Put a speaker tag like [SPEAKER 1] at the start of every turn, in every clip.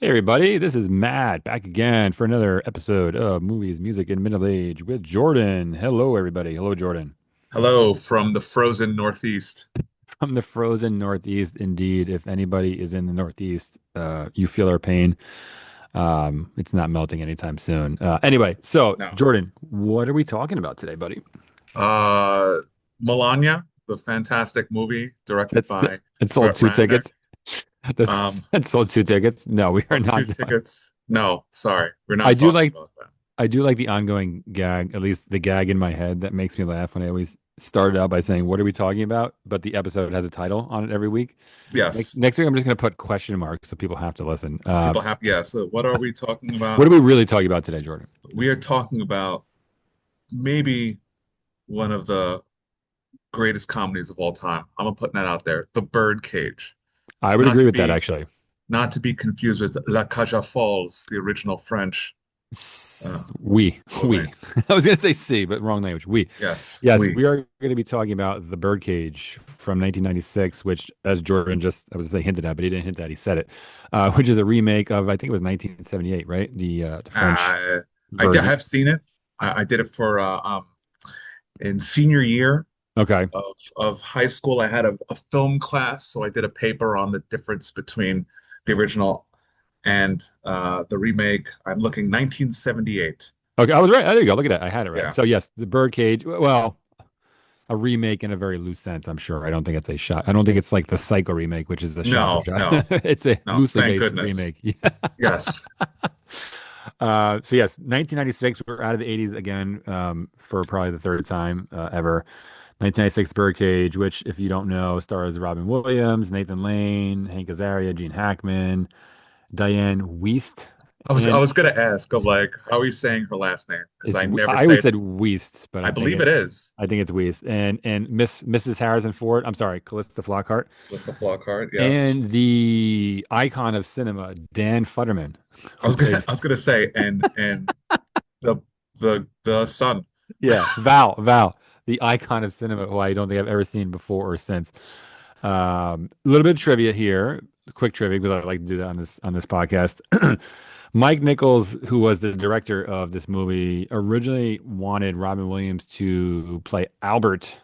[SPEAKER 1] Hey everybody, this is Matt back again for another episode of Movies, Music, and Middle Age with Jordan. Hello everybody. Hello Jordan.
[SPEAKER 2] Hello from the frozen Northeast.
[SPEAKER 1] From the frozen Northeast, indeed. If anybody is in the Northeast, you feel our pain. It's not melting anytime soon. Anyway, so
[SPEAKER 2] No.
[SPEAKER 1] Jordan, what are we talking about today, buddy?
[SPEAKER 2] Uh, Melania, the fantastic movie directed
[SPEAKER 1] That's
[SPEAKER 2] by
[SPEAKER 1] it sold
[SPEAKER 2] Kurt
[SPEAKER 1] two
[SPEAKER 2] Ratner.
[SPEAKER 1] tickets. That's
[SPEAKER 2] Um,
[SPEAKER 1] it sold two tickets. No, we are
[SPEAKER 2] oh, two
[SPEAKER 1] not doing.
[SPEAKER 2] tickets. No, sorry, we're
[SPEAKER 1] I
[SPEAKER 2] not
[SPEAKER 1] do
[SPEAKER 2] talking
[SPEAKER 1] like
[SPEAKER 2] about that.
[SPEAKER 1] I do like the ongoing gag, at least the gag in my head that makes me laugh when I always start out by saying, "What are we talking about?" But the episode has a title on it every week. Next,
[SPEAKER 2] Yes,
[SPEAKER 1] next week, I'm just going to put question marks so people have to listen.
[SPEAKER 2] so people have. Yes. So what are we talking
[SPEAKER 1] What
[SPEAKER 2] about?
[SPEAKER 1] are we really talking about today, Jordan?
[SPEAKER 2] We are talking about maybe one of the greatest comedies of all time. I'm putting that out there. The Birdcage,
[SPEAKER 1] I would
[SPEAKER 2] not
[SPEAKER 1] agree
[SPEAKER 2] to
[SPEAKER 1] with that,
[SPEAKER 2] be
[SPEAKER 1] actually.
[SPEAKER 2] not to be confused with La Cage aux Folles, the original French
[SPEAKER 1] We,
[SPEAKER 2] movie.
[SPEAKER 1] we. I was going to say C, but wrong language. We.
[SPEAKER 2] Yes,
[SPEAKER 1] Yes,
[SPEAKER 2] we.
[SPEAKER 1] we are going to be talking about The Birdcage from 1996, which, as Jordan just, I was going to say hinted at, but he didn't hint at, he said it, which is a remake of, I think it was 1978, right? The French
[SPEAKER 2] Uh,
[SPEAKER 1] version.
[SPEAKER 2] have seen it. I did it for in senior year
[SPEAKER 1] Okay.
[SPEAKER 2] of high school. I had a film class, so I did a paper on the difference between the original and the remake. I'm looking 1978.
[SPEAKER 1] Okay, I was right. Oh, there you go. Look at that. I had it right.
[SPEAKER 2] Yeah.
[SPEAKER 1] So yes, the Birdcage. Well, a remake in a very loose sense, I'm sure. I don't think it's a shot. I don't think it's like the Psycho remake, which is the shot for
[SPEAKER 2] No,
[SPEAKER 1] shot.
[SPEAKER 2] no,
[SPEAKER 1] It's a
[SPEAKER 2] no.
[SPEAKER 1] loosely
[SPEAKER 2] Thank
[SPEAKER 1] based
[SPEAKER 2] goodness.
[SPEAKER 1] remake. Yeah.
[SPEAKER 2] Yes.
[SPEAKER 1] So yes, 1996. We're out of the 80s again for probably the third time ever. 1996 Birdcage, which, if you don't know, stars Robin Williams, Nathan Lane, Hank Azaria, Gene Hackman, Diane Wiest,
[SPEAKER 2] I
[SPEAKER 1] and
[SPEAKER 2] was gonna ask of like how are you saying her last name? Because
[SPEAKER 1] it's
[SPEAKER 2] I never
[SPEAKER 1] I
[SPEAKER 2] say
[SPEAKER 1] always
[SPEAKER 2] it.
[SPEAKER 1] said Wiest, but
[SPEAKER 2] I believe it is.
[SPEAKER 1] I think it's Wiest, and Mrs. Harrison Ford. I'm sorry, Callista Flockhart,
[SPEAKER 2] With the Flockhart, yes.
[SPEAKER 1] and the icon of cinema, Dan Futterman, who played
[SPEAKER 2] I was gonna say and the the son.
[SPEAKER 1] Val, the icon of cinema, who I don't think I've ever seen before or since. A little bit of trivia here, quick trivia because I like to do that on this podcast. Mike Nichols, who was the director of this movie, originally wanted Robin Williams to play Albert,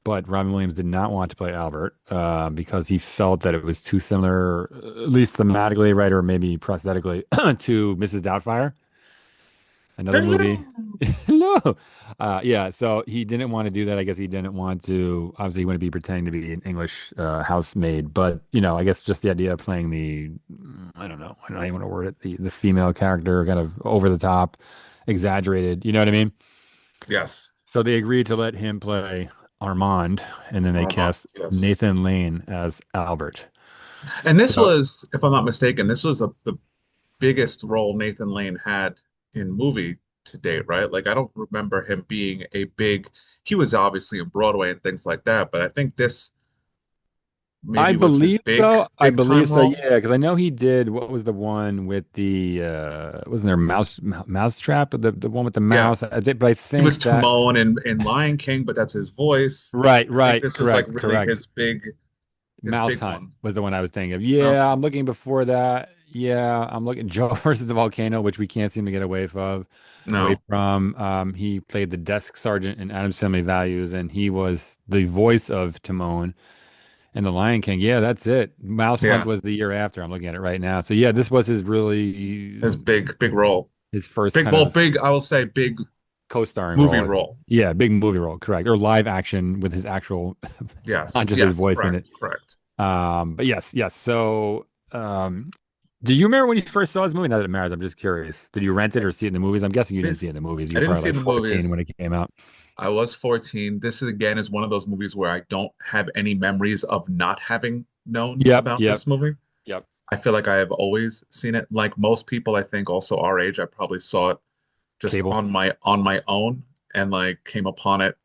[SPEAKER 1] but Robin Williams did not want to play Albert because he felt that it was too similar, at least thematically, right, or maybe prosthetically, to Mrs. Doubtfire, another movie.
[SPEAKER 2] Hello.
[SPEAKER 1] No. Yeah, so he didn't want to do that. I guess he didn't want to, obviously, he wouldn't be pretending to be an English housemaid, but, I guess just the idea of playing I don't know, I don't even want to word it, the female character, kind of over the top, exaggerated, you know what I mean?
[SPEAKER 2] Yes.
[SPEAKER 1] So they agreed to let him play Armand, and then they
[SPEAKER 2] Armand,
[SPEAKER 1] cast
[SPEAKER 2] yes.
[SPEAKER 1] Nathan Lane as Albert.
[SPEAKER 2] And this
[SPEAKER 1] So
[SPEAKER 2] was, if I'm not mistaken, this was the biggest role Nathan Lane had in movie to date, right? Like I don't remember him being a big, he was obviously in Broadway and things like that, but I think this
[SPEAKER 1] I
[SPEAKER 2] maybe was his
[SPEAKER 1] believe so. I
[SPEAKER 2] big
[SPEAKER 1] believe
[SPEAKER 2] time
[SPEAKER 1] so.
[SPEAKER 2] role.
[SPEAKER 1] Yeah, because I know he did. What was the one with the wasn't there mouse trap? The one with the mouse.
[SPEAKER 2] Yes.
[SPEAKER 1] But I
[SPEAKER 2] He was
[SPEAKER 1] think that
[SPEAKER 2] Timon in Lion King, but that's his voice.
[SPEAKER 1] right,
[SPEAKER 2] I think
[SPEAKER 1] right,
[SPEAKER 2] this was like really
[SPEAKER 1] correct.
[SPEAKER 2] his
[SPEAKER 1] Mouse
[SPEAKER 2] big
[SPEAKER 1] Hunt
[SPEAKER 2] one.
[SPEAKER 1] was the one I was thinking of.
[SPEAKER 2] Mouse
[SPEAKER 1] Yeah, I'm
[SPEAKER 2] Hunt.
[SPEAKER 1] looking before that. Yeah, I'm looking Joe versus the volcano, which we can't seem to get away
[SPEAKER 2] No.
[SPEAKER 1] from. He played the desk sergeant in Adam's Family Values, and he was the voice of Timon. And The Lion King, yeah, that's it. Mouse Hunt
[SPEAKER 2] Yeah.
[SPEAKER 1] was the year after. I'm looking at it right now. So yeah, this was his really
[SPEAKER 2] His big role.
[SPEAKER 1] his first kind
[SPEAKER 2] Well,
[SPEAKER 1] of
[SPEAKER 2] big, I will say big
[SPEAKER 1] co-starring
[SPEAKER 2] movie
[SPEAKER 1] role.
[SPEAKER 2] role.
[SPEAKER 1] Yeah, big movie role, correct. Or live action with his actual, not
[SPEAKER 2] Yes.
[SPEAKER 1] just his
[SPEAKER 2] Yes.
[SPEAKER 1] voice in it.
[SPEAKER 2] Correct. Correct.
[SPEAKER 1] But yes. So, do you remember when you first saw this movie? Not that it matters. I'm just curious. Did you rent it or see it in the movies? I'm guessing you didn't see
[SPEAKER 2] This
[SPEAKER 1] it in the movies. You
[SPEAKER 2] I
[SPEAKER 1] were
[SPEAKER 2] didn't
[SPEAKER 1] probably
[SPEAKER 2] see it
[SPEAKER 1] like
[SPEAKER 2] in the
[SPEAKER 1] 14
[SPEAKER 2] movies.
[SPEAKER 1] when it came out.
[SPEAKER 2] I was 14. This is again is one of those movies where I don't have any memories of not having known
[SPEAKER 1] Yep,
[SPEAKER 2] about
[SPEAKER 1] yep,
[SPEAKER 2] this movie.
[SPEAKER 1] yep.
[SPEAKER 2] I feel like I have always seen it. Like most people, I think also our age, I probably saw it just
[SPEAKER 1] Cable.
[SPEAKER 2] on my own and like came upon it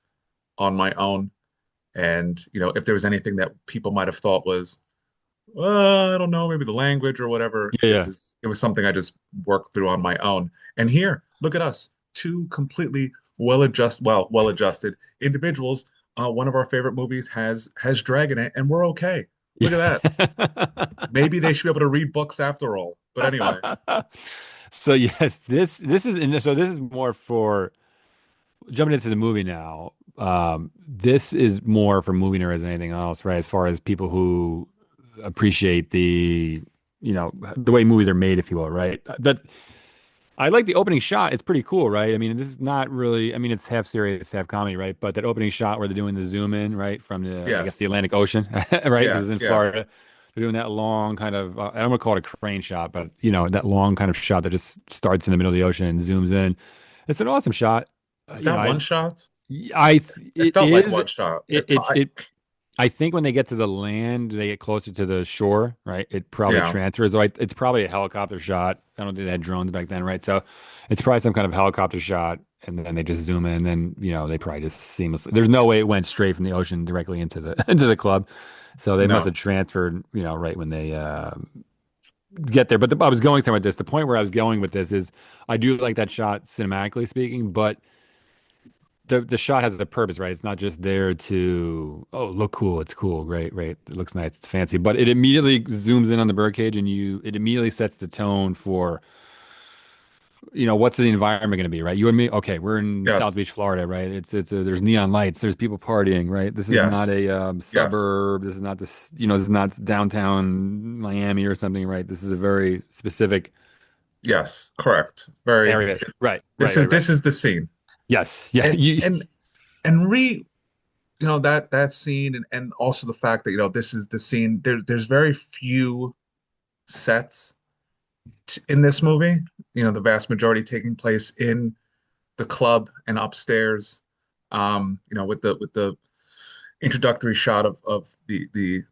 [SPEAKER 2] on my own. And if there was anything that people might have thought was, I don't know, maybe the language or whatever,
[SPEAKER 1] Yeah, yeah.
[SPEAKER 2] it was something I just worked through on my own. And here, look at us, two completely well adjusted individuals. One of our favorite movies has drag in it, and we're okay. Look at that.
[SPEAKER 1] Yeah.
[SPEAKER 2] Maybe they should be able to read books after all. But anyway,
[SPEAKER 1] So yes, this is and so this is more for jumping into the movie now. This is more for movie nerds than anything else, right? As far as people who appreciate the way movies are made, if you will, right? But I like the opening shot. It's pretty cool, right? I mean, this is not really, I mean, it's half serious, half comedy, right? But that opening shot where they're doing the zoom in, right, from I guess,
[SPEAKER 2] yes,
[SPEAKER 1] the Atlantic Ocean, right?
[SPEAKER 2] yeah,
[SPEAKER 1] Because it's in
[SPEAKER 2] yeah.
[SPEAKER 1] Florida. They're doing that long kind of, I don't want to call it a crane shot, but, that long kind of shot that just starts in the middle of the ocean and zooms in. It's an awesome shot.
[SPEAKER 2] Was that one shot? It
[SPEAKER 1] It
[SPEAKER 2] felt like
[SPEAKER 1] is,
[SPEAKER 2] one shot.
[SPEAKER 1] it I think when they get to the land, they get closer to the shore, right? It probably
[SPEAKER 2] Yeah,
[SPEAKER 1] transfers. It's probably a helicopter shot. I don't think they had drones back then, right? So it's probably some kind of helicopter shot, and then they just zoom in, and then they probably just seamlessly. There's no way it went straight from the ocean directly into the into the club, so they must
[SPEAKER 2] no.
[SPEAKER 1] have transferred, right when they get there. But I was going somewhere with this. The point where I was going with this is, I do like that shot cinematically speaking, but the shot has a purpose, right? It's not just there to, oh, look cool, it's cool, great, right? It looks nice, it's fancy, but it immediately zooms in on the birdcage, and it immediately sets the tone for, what's the environment going to be, right? You and me, okay, we're in South
[SPEAKER 2] Yes,
[SPEAKER 1] Beach, Florida, right? There's neon lights, there's people partying, right? This is not
[SPEAKER 2] yes,
[SPEAKER 1] a
[SPEAKER 2] yes,
[SPEAKER 1] suburb. This is not this is not downtown Miami or something, right? This is a very specific
[SPEAKER 2] yes. Correct. Very.
[SPEAKER 1] area, right?
[SPEAKER 2] This
[SPEAKER 1] Right,
[SPEAKER 2] is
[SPEAKER 1] right, right.
[SPEAKER 2] this is the scene,
[SPEAKER 1] Yes, yeah.
[SPEAKER 2] and and and that scene, and also the fact that this is the scene. There's very few sets in this movie. The vast majority taking place in the club and upstairs. With the introductory shot of the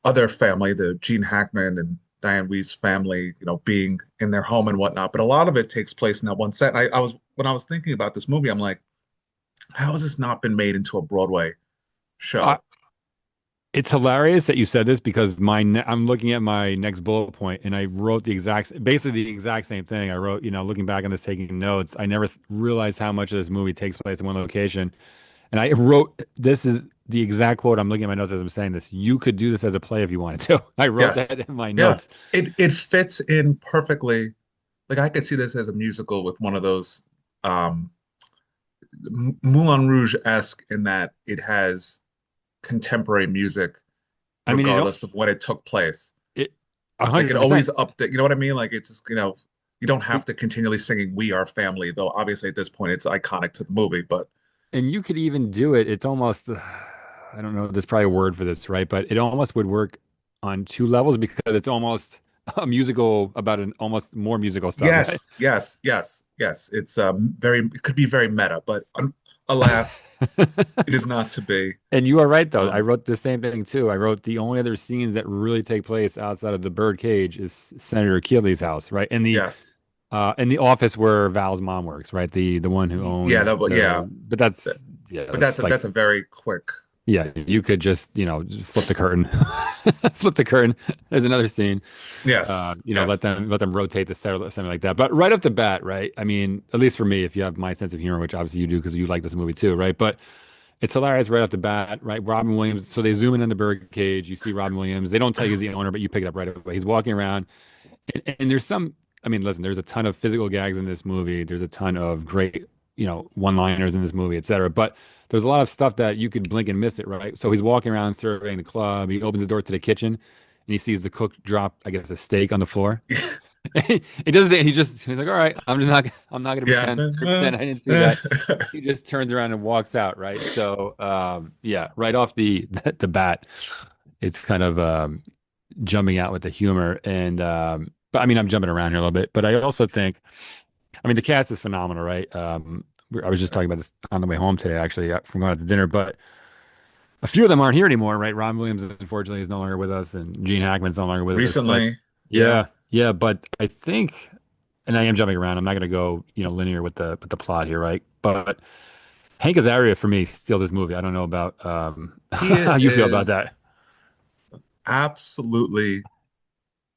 [SPEAKER 2] other family, the Gene Hackman and Diane Wee's family, being in their home and whatnot. But a lot of it takes place in that one set. I was when I was thinking about this movie, I'm like, how has this not been made into a Broadway
[SPEAKER 1] I,
[SPEAKER 2] show?
[SPEAKER 1] It's hilarious that you said this because I'm looking at my next bullet point, and I wrote basically the exact same thing. I wrote, looking back on this, taking notes. I never realized how much of this movie takes place in one location, and I wrote, this is the exact quote. I'm looking at my notes as I'm saying this. You could do this as a play if you wanted to. I wrote
[SPEAKER 2] Yes.
[SPEAKER 1] that in my
[SPEAKER 2] Yeah.
[SPEAKER 1] notes.
[SPEAKER 2] It fits in perfectly. Like I could see this as a musical with one of those um Moulin Rouge-esque in that it has contemporary music
[SPEAKER 1] I mean,
[SPEAKER 2] regardless of when it took place.
[SPEAKER 1] it
[SPEAKER 2] Like it
[SPEAKER 1] 100%.
[SPEAKER 2] always update, you know what I mean? Like it's just, you don't have to continually singing "We Are Family," though obviously at this point it's iconic to the movie, but
[SPEAKER 1] And you could even do it. It's almost, I don't know, there's probably a word for this, right? But it almost would work on two levels because it's almost a musical about an almost more musical stuff, right?
[SPEAKER 2] yes, yes, yes, yes. It's it could be very meta, but alas, it is not to be.
[SPEAKER 1] And you are right, though. I
[SPEAKER 2] Um,
[SPEAKER 1] wrote the same thing too. I wrote the only other scenes that really take place outside of the birdcage is Senator Keeley's house, right?
[SPEAKER 2] yes.
[SPEAKER 1] In the office where Val's mom works, right? The one who
[SPEAKER 2] Yeah,
[SPEAKER 1] owns
[SPEAKER 2] that, yeah.
[SPEAKER 1] but
[SPEAKER 2] That-
[SPEAKER 1] yeah,
[SPEAKER 2] but
[SPEAKER 1] that's like,
[SPEAKER 2] that's a very quick.
[SPEAKER 1] yeah, you could just, just flip the curtain. Flip the curtain. There's another scene.
[SPEAKER 2] Yes,
[SPEAKER 1] Let
[SPEAKER 2] yes.
[SPEAKER 1] them rotate the set or something like that. But right off the bat, right? I mean, at least for me, if you have my sense of humor, which obviously you do because you like this movie too, right? But it's hilarious right off the bat, right? Robin Williams. So they zoom in on the birdcage. You see Robin Williams. They don't tell you he's the owner, but you pick it up right away. He's walking around, and there's some. I mean, listen, there's a ton of physical gags in this movie. There's a ton of great, one-liners in this movie, etc. But there's a lot of stuff that you could blink and miss it, right? So he's walking around surveying the club. He opens the door to the kitchen, and he sees the cook drop, I guess, a steak on the floor. He doesn't say, he's like, all right, I'm not gonna
[SPEAKER 2] Yeah.
[SPEAKER 1] pretend I didn't see that. He just turns around and walks out, right? So yeah, right off the bat, it's kind of jumping out with the humor. And but I mean, I'm jumping around here a little bit, but I also think, I mean, the cast is phenomenal, right? I was just talking about this on the way home today, actually, from going out to dinner, but a few of them aren't here anymore, right? Ron Williams, unfortunately, is no longer with us, and Gene Hackman's no longer with us. But
[SPEAKER 2] Recently, yeah.
[SPEAKER 1] yeah, yeah, but I think, and I am jumping around. I'm not going to go, linear with the plot here, right? But Hank Azaria for me steals this movie. I don't know about
[SPEAKER 2] He
[SPEAKER 1] how you feel about
[SPEAKER 2] is
[SPEAKER 1] that.
[SPEAKER 2] absolutely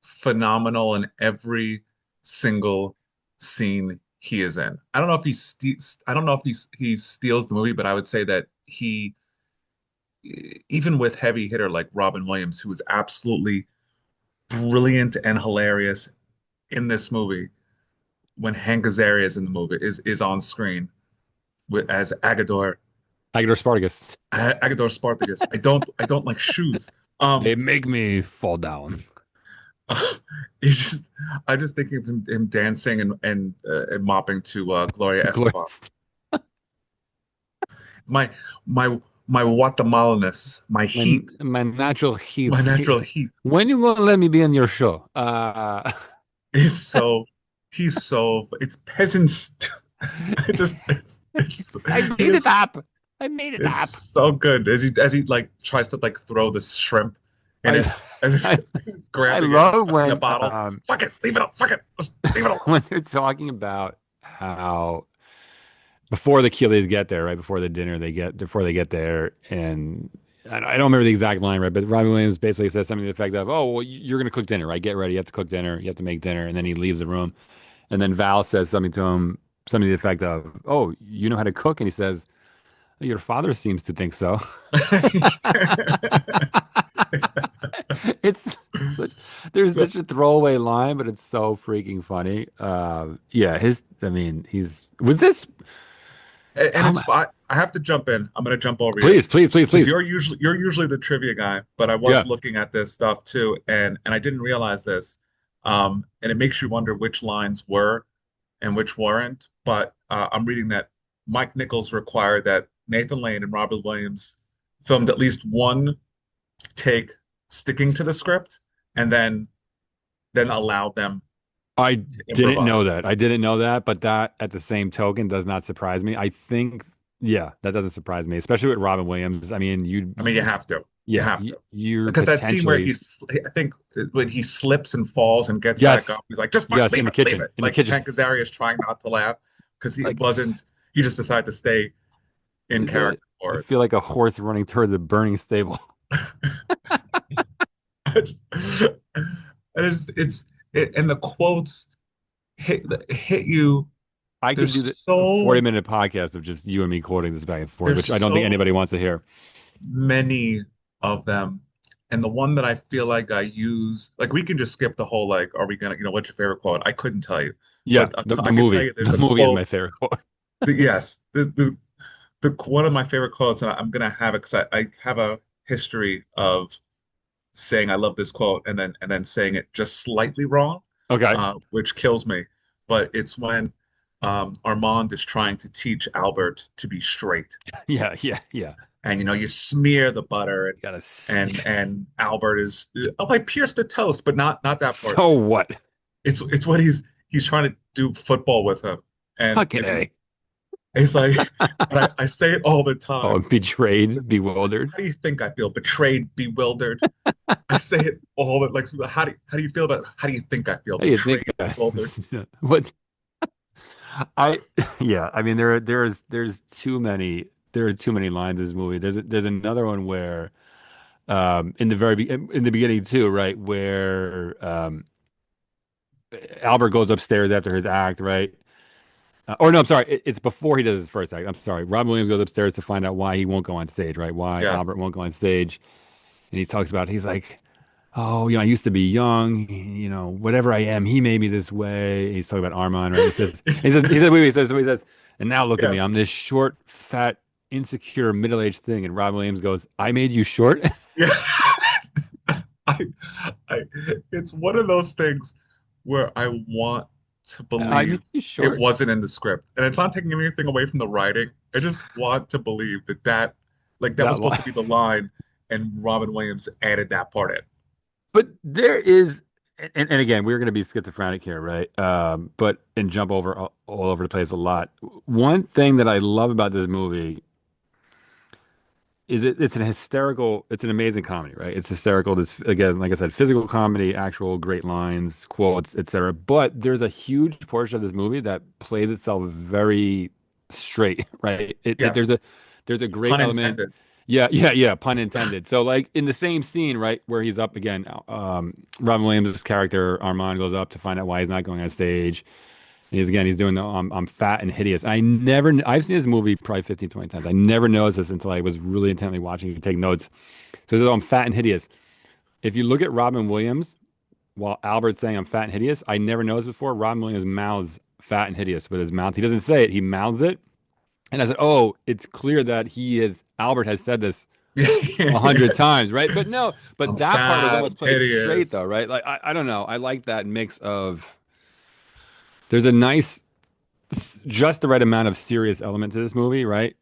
[SPEAKER 2] phenomenal in every single scene he is in. I don't know if I don't know if he steals the movie, but I would say that he, even with heavy hitter like Robin Williams, who is absolutely brilliant and hilarious in this movie when Hank Azaria is in the movie is on screen as
[SPEAKER 1] Agador Spartacus.
[SPEAKER 2] Agador Spartacus. I don't like shoes.
[SPEAKER 1] They make me fall down.
[SPEAKER 2] It's just I'm just thinking of him dancing and mopping to Gloria Estefan.
[SPEAKER 1] Glorious.
[SPEAKER 2] My my my Guatemalaness, my
[SPEAKER 1] My
[SPEAKER 2] heat,
[SPEAKER 1] my natural heat.
[SPEAKER 2] my natural heat
[SPEAKER 1] When you gonna let me be in your show?
[SPEAKER 2] is so it's peasants. I just
[SPEAKER 1] I
[SPEAKER 2] he
[SPEAKER 1] made it
[SPEAKER 2] is
[SPEAKER 1] up. I made it
[SPEAKER 2] it's
[SPEAKER 1] up.
[SPEAKER 2] so good as he like tries to like throw this shrimp in
[SPEAKER 1] I
[SPEAKER 2] it as
[SPEAKER 1] I,
[SPEAKER 2] he's
[SPEAKER 1] I
[SPEAKER 2] grabbing it and
[SPEAKER 1] love
[SPEAKER 2] touching the
[SPEAKER 1] when
[SPEAKER 2] bottle. Fuck it, leave it up, fuck it, just leave it alone.
[SPEAKER 1] when they're talking about how before the Keeleys get there, right before the dinner, before they get there, and I don't remember the exact line, right? But Robin Williams basically says something to the effect of, "Oh, well, you're going to cook dinner, right? Get ready. You have to cook dinner. You have to make dinner." And then he leaves the room, and then Val says something to him, something to the effect of, "Oh, you know how to cook?" And he says, "Your father seems to think so." It's such, there's
[SPEAKER 2] So,
[SPEAKER 1] such a throwaway line, but it's so freaking funny. Yeah, I mean, was this,
[SPEAKER 2] and
[SPEAKER 1] how,
[SPEAKER 2] it's I have to jump in. I'm gonna jump over you
[SPEAKER 1] please, please, please,
[SPEAKER 2] because
[SPEAKER 1] please.
[SPEAKER 2] you're usually the trivia guy, but I was
[SPEAKER 1] Yeah.
[SPEAKER 2] looking at this stuff too, and I didn't realize this. And it makes you wonder which lines were and which weren't. But I'm reading that Mike Nichols required that Nathan Lane and Robert Williams filmed at least one take sticking to the script, and then allowed them
[SPEAKER 1] I
[SPEAKER 2] to
[SPEAKER 1] didn't know
[SPEAKER 2] improvise.
[SPEAKER 1] that. I didn't know that, but that at the same token does not surprise me. I think, yeah, that doesn't surprise me, especially with Robin Williams. I mean,
[SPEAKER 2] I mean, you have to. You
[SPEAKER 1] yeah,
[SPEAKER 2] have to.
[SPEAKER 1] you're
[SPEAKER 2] Because that scene where
[SPEAKER 1] potentially,
[SPEAKER 2] I think when he slips and falls and gets back
[SPEAKER 1] yes,
[SPEAKER 2] up, he's like, just
[SPEAKER 1] yes,
[SPEAKER 2] leave it, leave it.
[SPEAKER 1] in the
[SPEAKER 2] Like
[SPEAKER 1] kitchen.
[SPEAKER 2] Hank Azaria is trying not to laugh because
[SPEAKER 1] Like,
[SPEAKER 2] he just decided to stay in
[SPEAKER 1] I feel like,
[SPEAKER 2] character for
[SPEAKER 1] I
[SPEAKER 2] it.
[SPEAKER 1] feel like a horse running towards a burning stable.
[SPEAKER 2] And and the quotes hit you.
[SPEAKER 1] I could do
[SPEAKER 2] There's
[SPEAKER 1] the
[SPEAKER 2] so
[SPEAKER 1] 40-minute podcast of just you and me quoting this back and forth,
[SPEAKER 2] there's
[SPEAKER 1] which I don't think
[SPEAKER 2] so
[SPEAKER 1] anybody wants to hear.
[SPEAKER 2] many of them. And the one that I feel like I use, like we can just skip the whole like, are we gonna, what's your favorite quote? I couldn't tell you,
[SPEAKER 1] Yeah,
[SPEAKER 2] but
[SPEAKER 1] the
[SPEAKER 2] I could tell
[SPEAKER 1] movie.
[SPEAKER 2] you there's
[SPEAKER 1] The
[SPEAKER 2] a
[SPEAKER 1] movie is
[SPEAKER 2] quote.
[SPEAKER 1] my favorite quote.
[SPEAKER 2] Yes, the one of my favorite quotes, and I'm gonna have it because I have a history of saying I love this quote and then saying it just slightly wrong,
[SPEAKER 1] Okay.
[SPEAKER 2] which kills me. But it's when Armand is trying to teach Albert to be straight,
[SPEAKER 1] Yeah, yeah, yeah.
[SPEAKER 2] and you smear the butter
[SPEAKER 1] You gotta.
[SPEAKER 2] and Albert is oh I pierced the toast, but not that part.
[SPEAKER 1] So what?
[SPEAKER 2] It's what he's trying to do football with him,
[SPEAKER 1] Fucking
[SPEAKER 2] and
[SPEAKER 1] A.
[SPEAKER 2] he's like, and I say it all the
[SPEAKER 1] Oh,
[SPEAKER 2] time.
[SPEAKER 1] betrayed, bewildered.
[SPEAKER 2] How do you think I feel? Betrayed, bewildered. I say it all the like. How do you feel about? How do you think I feel?
[SPEAKER 1] How do you think?
[SPEAKER 2] Betrayed, bewildered.
[SPEAKER 1] What? I yeah. I mean, there's too many. There are too many lines in this movie. There's another one where in the in the beginning too, right? Where Albert goes upstairs after his act, right? Or no, I'm sorry. It's before he does his first act. I'm sorry. Robin Williams goes upstairs to find out why he won't go on stage, right? Why Albert
[SPEAKER 2] Yes.
[SPEAKER 1] won't go on stage. And he talks about, he's like, oh, I used to be young, whatever I am, he made me this way. He's talking about Armand, right? Wait, he says, and now look at me.
[SPEAKER 2] Yes.
[SPEAKER 1] I'm this short, fat, insecure, middle-aged thing. And Robin Williams goes, I made you short?
[SPEAKER 2] Yeah. I, I, it's one of those things where I want to
[SPEAKER 1] I made
[SPEAKER 2] believe
[SPEAKER 1] you
[SPEAKER 2] it
[SPEAKER 1] short?
[SPEAKER 2] wasn't in the script, and it's not taking anything away from the writing. I just want to believe like that was
[SPEAKER 1] That
[SPEAKER 2] supposed
[SPEAKER 1] line.
[SPEAKER 2] to be the line, and Robin Williams added that part in.
[SPEAKER 1] But there is, and again, we're going to be schizophrenic here, right? But and jump over all over the place a lot. One thing that I love about this movie is it's an amazing comedy, right? It's hysterical. This again, like I said, physical comedy, actual great lines, quotes, etc. But there's a huge portion of this movie that plays itself very straight, right?
[SPEAKER 2] Yes,
[SPEAKER 1] There's a great
[SPEAKER 2] pun
[SPEAKER 1] element.
[SPEAKER 2] intended.
[SPEAKER 1] Yeah, yeah, yeah, pun intended. So like in the same scene, right, where he's up again, Robin Williams' character Armand goes up to find out why he's not going on stage. He's doing the I'm fat and hideous. I've seen this movie probably 15, 20 times. I never noticed this until I was really intently watching it to take notes. So he says, oh, I'm fat and hideous. If you look at Robin Williams, while Albert's saying I'm fat and hideous, I never noticed before. Robin Williams mouths fat and hideous with his mouth. He doesn't say it, he mouths it. And I said, oh, it's clear that Albert has said this 100 times, right? But no,
[SPEAKER 2] I'm
[SPEAKER 1] but that part was
[SPEAKER 2] fat, I'm
[SPEAKER 1] almost played straight
[SPEAKER 2] hideous.
[SPEAKER 1] though, right? Like I don't know. I like that mix of there's a nice just the right amount of serious element to this movie, right?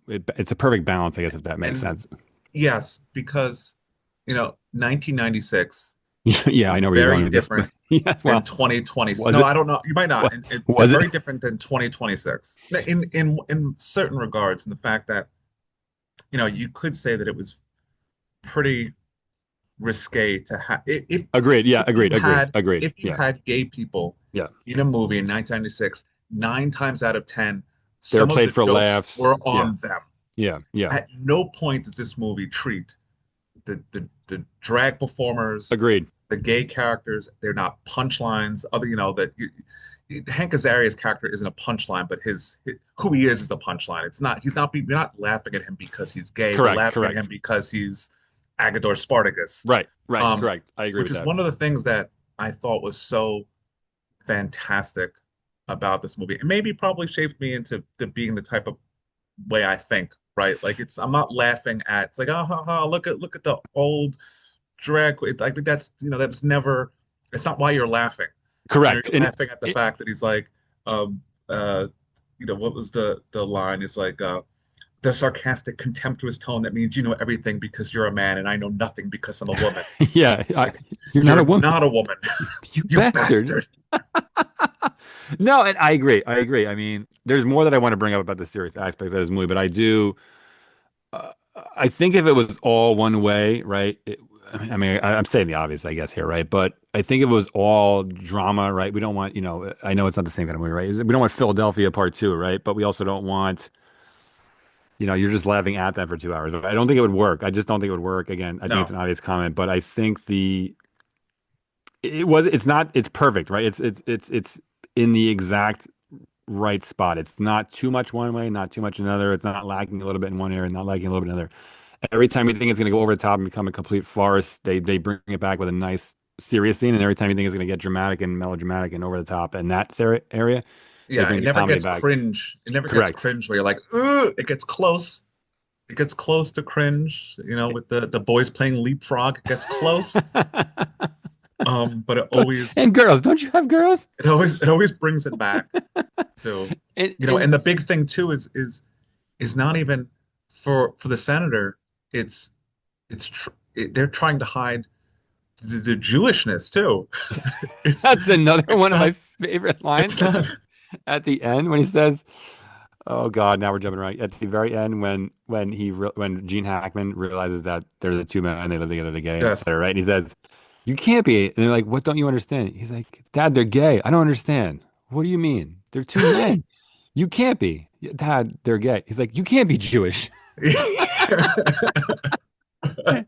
[SPEAKER 1] It's a perfect balance, I guess, if that makes
[SPEAKER 2] And
[SPEAKER 1] sense.
[SPEAKER 2] yes, because 1996
[SPEAKER 1] Yeah, I
[SPEAKER 2] was
[SPEAKER 1] know where you're going
[SPEAKER 2] very
[SPEAKER 1] with this, but
[SPEAKER 2] different
[SPEAKER 1] yeah,
[SPEAKER 2] than
[SPEAKER 1] well,
[SPEAKER 2] 2020.
[SPEAKER 1] was
[SPEAKER 2] No,
[SPEAKER 1] it?
[SPEAKER 2] I don't know. You might not.
[SPEAKER 1] What
[SPEAKER 2] They're
[SPEAKER 1] was it?
[SPEAKER 2] very different than 2026 in certain regards, in the fact that you could say that it was pretty risque to have
[SPEAKER 1] Agreed. Yeah,
[SPEAKER 2] if you
[SPEAKER 1] agreed. Agreed.
[SPEAKER 2] had
[SPEAKER 1] Agreed.
[SPEAKER 2] if you
[SPEAKER 1] Yeah.
[SPEAKER 2] had gay people
[SPEAKER 1] Yeah.
[SPEAKER 2] in a movie in 1996, 9 times out of 10,
[SPEAKER 1] They were
[SPEAKER 2] some of
[SPEAKER 1] played
[SPEAKER 2] the
[SPEAKER 1] for
[SPEAKER 2] jokes
[SPEAKER 1] laughs.
[SPEAKER 2] were
[SPEAKER 1] Yeah.
[SPEAKER 2] on them.
[SPEAKER 1] Yeah. Yeah.
[SPEAKER 2] At no point does this movie treat the drag performers,
[SPEAKER 1] Agreed.
[SPEAKER 2] the gay characters. They're not punchlines. Other, that Hank Azaria's character isn't a punchline, but who he is a punchline. It's not. He's not. We're not laughing at him because he's gay. We're
[SPEAKER 1] Correct.
[SPEAKER 2] laughing at him
[SPEAKER 1] Correct.
[SPEAKER 2] because he's Agador Spartacus.
[SPEAKER 1] Right. Right.
[SPEAKER 2] Um,
[SPEAKER 1] Correct. I agree
[SPEAKER 2] which
[SPEAKER 1] with
[SPEAKER 2] is
[SPEAKER 1] that.
[SPEAKER 2] one of the things that I thought was so fantastic about this movie. It maybe probably shaped me into being the type of way I think, right? Like I'm not laughing at it's like, oh ha, ha, look at the old drag queen. I think that's never it's not why you're laughing.
[SPEAKER 1] Correct.
[SPEAKER 2] You're
[SPEAKER 1] And
[SPEAKER 2] laughing at the
[SPEAKER 1] it,
[SPEAKER 2] fact that he's like, um what was the line? Is like the sarcastic, contemptuous tone that means you know everything because you're a man and I know nothing because I'm a woman.
[SPEAKER 1] yeah,
[SPEAKER 2] Like,
[SPEAKER 1] you're not a
[SPEAKER 2] you're
[SPEAKER 1] woman,
[SPEAKER 2] not a woman,
[SPEAKER 1] you
[SPEAKER 2] you
[SPEAKER 1] bastard.
[SPEAKER 2] bastard.
[SPEAKER 1] No, and I agree. I agree. I mean, there's more that I want to bring up about the serious aspects of this movie, but I do. Uh, I think if it was all one way, right? I mean, I'm saying the obvious, I guess, here, right? But I think if it was all drama, right? We don't want, I know it's not the same kind of movie, right? We don't want Philadelphia Part Two, right? But we also don't want, you're just laughing at that for 2 hours. I don't think it would work. I just don't think it would work. Again, I think it's
[SPEAKER 2] No.
[SPEAKER 1] an obvious comment, but I think it's not, it's perfect, right? It's in the exact right spot. It's not too much one way, not too much another. It's not lacking a little bit in one area, not lacking a little bit in another. Every time you think it's going to go over the top and become a complete farce, they bring it back with a nice serious scene. And every time you think it's going to get dramatic and melodramatic and over the top in that area, they
[SPEAKER 2] Yeah,
[SPEAKER 1] bring
[SPEAKER 2] it
[SPEAKER 1] the
[SPEAKER 2] never
[SPEAKER 1] comedy
[SPEAKER 2] gets
[SPEAKER 1] back.
[SPEAKER 2] cringe. It never gets
[SPEAKER 1] Correct.
[SPEAKER 2] cringe where you're like, ooh, it gets close. It gets close to cringe, with the boys playing leapfrog. It gets close. But
[SPEAKER 1] And girls, don't you have girls?
[SPEAKER 2] it always brings it back to,
[SPEAKER 1] And
[SPEAKER 2] and the big thing too is not even for the senator. It's they're trying to hide the Jewishness too. It's
[SPEAKER 1] that's another
[SPEAKER 2] it's
[SPEAKER 1] one of my
[SPEAKER 2] not
[SPEAKER 1] favorite
[SPEAKER 2] it's
[SPEAKER 1] lines
[SPEAKER 2] not
[SPEAKER 1] at the end when he says, "Oh God, now we're jumping right at the very end when Gene Hackman realizes that they're the two men, they live together, they're gay,
[SPEAKER 2] yes.
[SPEAKER 1] etc." Right? And he says, "You can't be." And they're like, "What don't you understand?" He's like, "Dad, they're gay. I don't understand. What do you mean? They're two men. You can't be, Dad. They're gay." He's like, "You can't be Jewish."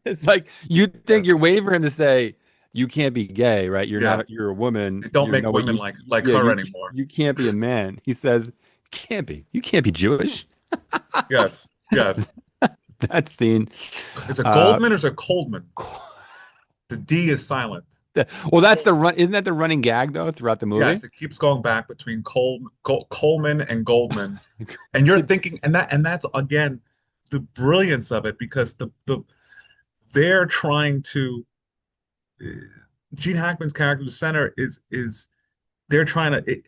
[SPEAKER 1] It's like you think
[SPEAKER 2] Yes.
[SPEAKER 1] you're waiting for him to say, "You can't be gay, right? You're
[SPEAKER 2] Yeah.
[SPEAKER 1] not. You're a woman.
[SPEAKER 2] They don't
[SPEAKER 1] You
[SPEAKER 2] make
[SPEAKER 1] know what
[SPEAKER 2] women
[SPEAKER 1] you?
[SPEAKER 2] like
[SPEAKER 1] Yeah,
[SPEAKER 2] her anymore.
[SPEAKER 1] you can't be a man." He says, "Can't be. You can't be Jewish."
[SPEAKER 2] Yes. Yes.
[SPEAKER 1] That scene.
[SPEAKER 2] Is it
[SPEAKER 1] Uh,
[SPEAKER 2] Goldman or is it Coldman? The D is silent.
[SPEAKER 1] well, that's the run. Isn't that the running gag though throughout the movie?
[SPEAKER 2] Yes, it keeps going back between Coleman and Goldman, and you're thinking, and that's again the brilliance of it because they're trying to uh, Gene Hackman's character, the center, is they're trying to